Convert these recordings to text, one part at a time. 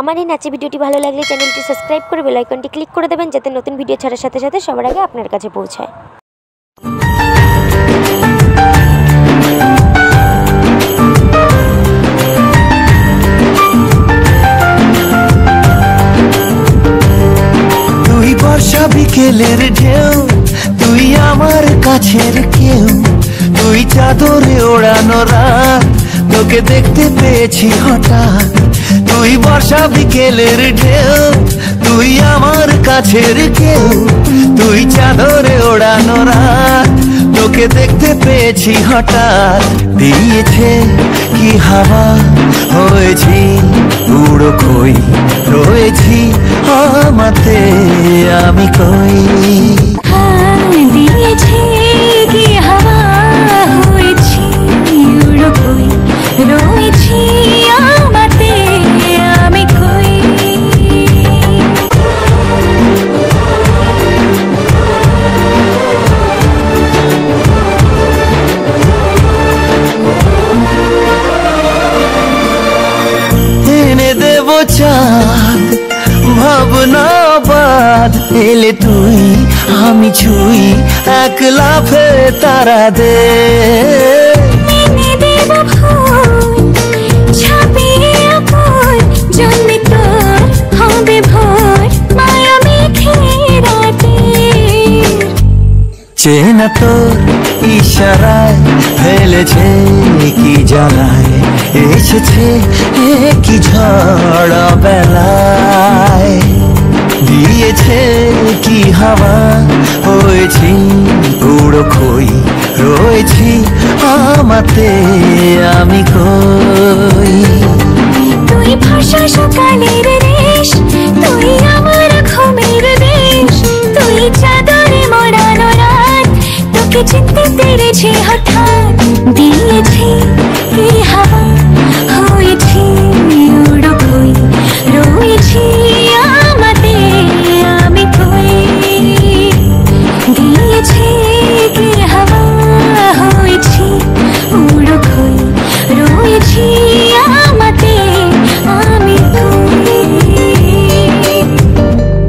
আমার এই নাচের ভিডিওটি ভালো লাগলে চ্যানেলটি সাবস্ক্রাইব করে বেল আইকনটি ক্লিক করে দেবেন যাতে নতুন ভিডিও ছাড়ার সাথে সাথে সবার আগে আপনার কাছে পৌঁছায়। তুই বর্ষা বিকেলের ঢেউ, তুই আমার কাছের কেউ, তুই চাদরে ওড়ানো রাত, তোকে দেখতে পেয়েছি হঠাৎ। তুই বর্ষা বিকেলের ঢেউ, তুই আমার কাছের কেউ, তুই চাদরে ওড়ানো রাত, তোকে দেখতে পেয়েছি হঠাৎ। দিয়েছে কি হাওয়া, হয়েছি উড়ো কই, রয়েছি আমাতে আমি কই। দিয়েছে কি হাওয়া, হয়েছি উড়ো কই, রয়েছি আমাতে আমি কই। এনে দেব চাঁদ ভাবনা বাদ, এলে তুই আমি ছুই এক লাফে তারা দে। এনে দেব ফুল ছাপিয়ে আপন, জন্মে তোর হবে ভোর মায়া মেঘে রাতে। চেনা তোর ইশারায় ফেলেছে কি জ্বালায়, এসেছে কি ঝড় বেলায়। দিয়েছে কি হাওয়া, হয়েছি উড়ো কই, রয়েছি আমাতে আমি কই। তুই ভাষা সকালের রেশ, তুই আমার ঘুমের দেশ, তুই চাদরে মোড়ানো রাত, তোকে চিনতে পেরেছি হঠাৎ। দিয়েছি কি হাওয়া, হয়েছি উড়ো কই, রয়েছি আমাতে আমি কই। দিয়েছি কি হাওয়া, হয়েছি উড়ো কই, রয়েছি আমাতে আমি কই।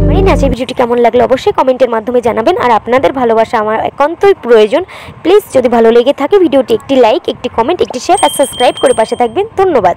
আমার এই নাচের ভিডিওটি কেমন লাগলো অবশ্যই কমেন্টের মাধ্যমে জানাবেন। আর আপনাদের ভালোবাসা আমার একান্তই প্রয়োজন। প্লিজ যদি ভালো লেগে থাকে ভিডিওটি একটি লাইক, একটি কমেন্ট, একটি শেয়ার আর সাবস্ক্রাইব করে পাশে থাকবেন। ধন্যবাদ।